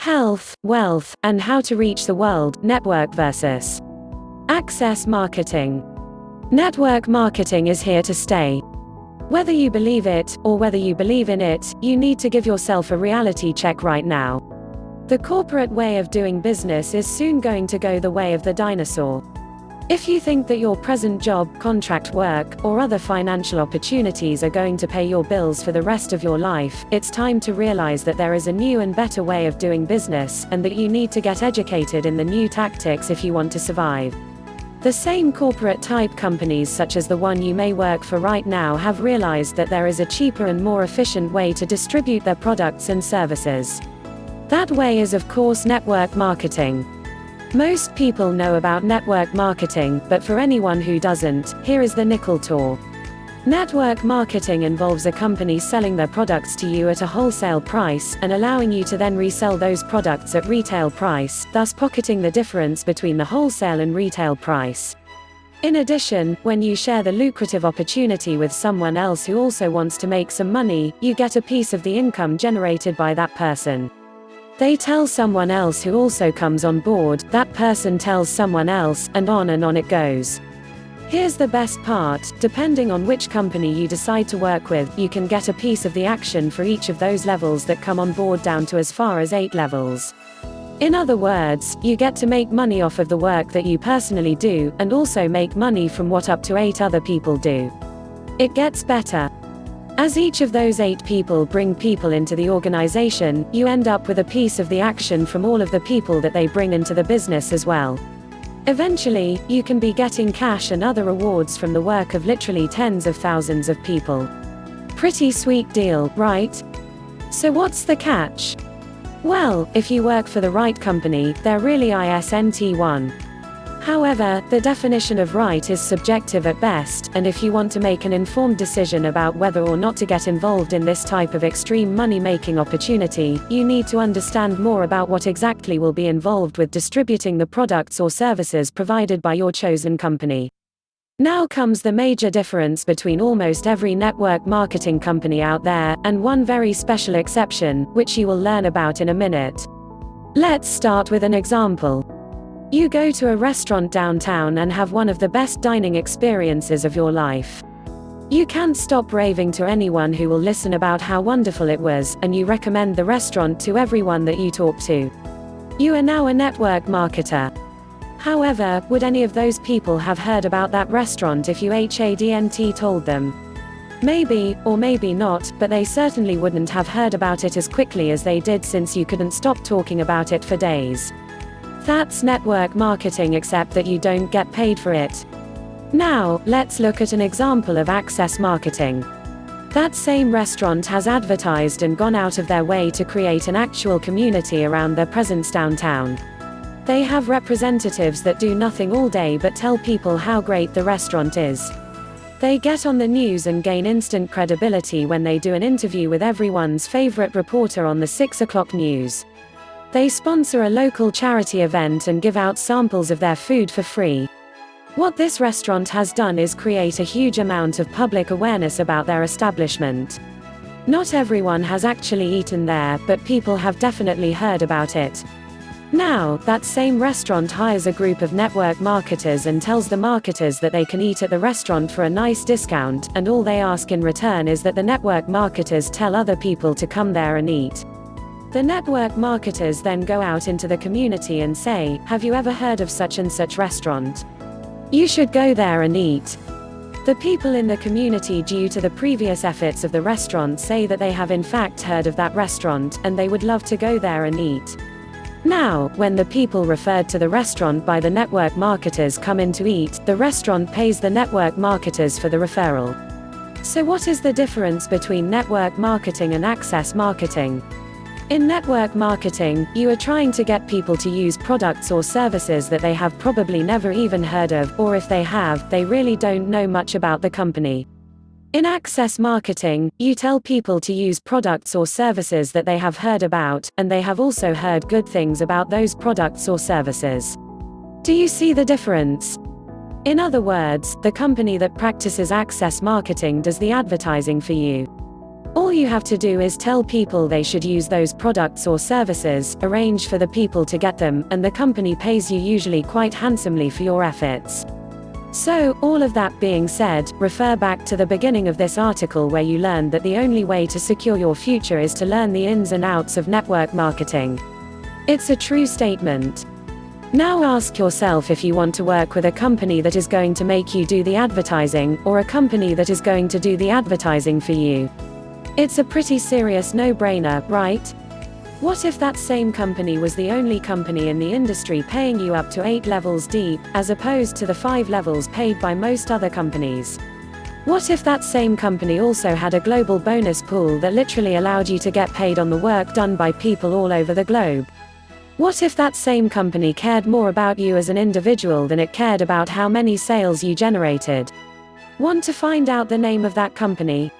Health, wealth, and how to reach the world, network versus access marketing. Network marketing is here to stay. Whether you believe it, or whether you believe in it, you need to give yourself a reality check right now. The corporate way of doing business is soon going to go the way of the dinosaur. If you think that your present job, contract work, or other financial opportunities are going to pay your bills for the rest of your life, it's time to realize that there is a new and better way of doing business, and that you need to get educated in the new tactics if you want to survive. The same corporate type companies such as the one you may work for right now have realized that there is a cheaper and more efficient way to distribute their products and services. That way is, of course, network marketing. Most people know about network marketing, but for anyone who doesn't, here is the nickel tour. Network marketing involves a company selling their products to you at a wholesale price, and allowing you to then resell those products at retail price, thus pocketing the difference between the wholesale and retail price. In addition, when you share the lucrative opportunity with someone else who also wants to make some money, you get a piece of the income generated by that person. They tell someone else who also comes on board, that person tells someone else, and on it goes. Here's the best part, depending on which company you decide to work with, you can get a piece of the action for each of those levels that come on board, down to as far as 8 levels. In other words, you get to make money off of the work that you personally do, and also make money from what up to 8 other people do. It gets better. As each of those 8 people bring people into the organization, you end up with a piece of the action from all of the people that they bring into the business as well. Eventually, you can be getting cash and other rewards from the work of literally tens of thousands of people. Pretty sweet deal, right? So what's the catch? Well, if you work for the right company, there really isn't one. However, the definition of right is subjective at best, and if you want to make an informed decision about whether or not to get involved in this type of extreme money-making opportunity, you need to understand more about what exactly will be involved with distributing the products or services provided by your chosen company. Now comes the major difference between almost every network marketing company out there, and one very special exception, which you will learn about in a minute. Let's start with an example. You go to a restaurant downtown and have one of the best dining experiences of your life. You can't stop raving to anyone who will listen about how wonderful it was, and you recommend the restaurant to everyone that you talk to. You are now a network marketer. However, would any of those people have heard about that restaurant if you hadn't told them? Maybe, or maybe not, but they certainly wouldn't have heard about it as quickly as they did, since you couldn't stop talking about it for days. That's network marketing, except that you don't get paid for it. Now, let's look at an example of access marketing. That same restaurant has advertised and gone out of their way to create an actual community around their presence downtown. They have representatives that do nothing all day but tell people how great the restaurant is. They get on the news and gain instant credibility when they do an interview with everyone's favorite reporter on the 6 o'clock news. They sponsor a local charity event and give out samples of their food for free. What this restaurant has done is create a huge amount of public awareness about their establishment. Not everyone has actually eaten there, but people have definitely heard about it. Now, that same restaurant hires a group of network marketers and tells the marketers that they can eat at the restaurant for a nice discount, and all they ask in return is that the network marketers tell other people to come there and eat. The network marketers then go out into the community and say, "Have you ever heard of such and such restaurant? You should go there and eat." The people in the community, due to the previous efforts of the restaurant, say that they have in fact heard of that restaurant, and they would love to go there and eat. Now, when the people referred to the restaurant by the network marketers come in to eat, the restaurant pays the network marketers for the referral. So what is the difference between network marketing and access marketing? In network marketing, you are trying to get people to use products or services that they have probably never even heard of, or if they have, they really don't know much about the company. In access marketing, you tell people to use products or services that they have heard about, and they have also heard good things about those products or services. Do you see the difference? In other words, the company that practices access marketing does the advertising for you. All you have to do is tell people they should use those products or services, arrange for the people to get them, and the company pays you usually quite handsomely for your efforts. So, all of that being said, refer back to the beginning of this article where you learned that the only way to secure your future is to learn the ins and outs of network marketing. It's a true statement. Now ask yourself if you want to work with a company that is going to make you do the advertising, or a company that is going to do the advertising for you. It's a pretty serious no-brainer, right? What if that same company was the only company in the industry paying you up to 8 levels deep, as opposed to the 5 levels paid by most other companies? What if that same company also had a global bonus pool that literally allowed you to get paid on the work done by people all over the globe? What if that same company cared more about you as an individual than it cared about how many sales you generated? Want to find out the name of that company?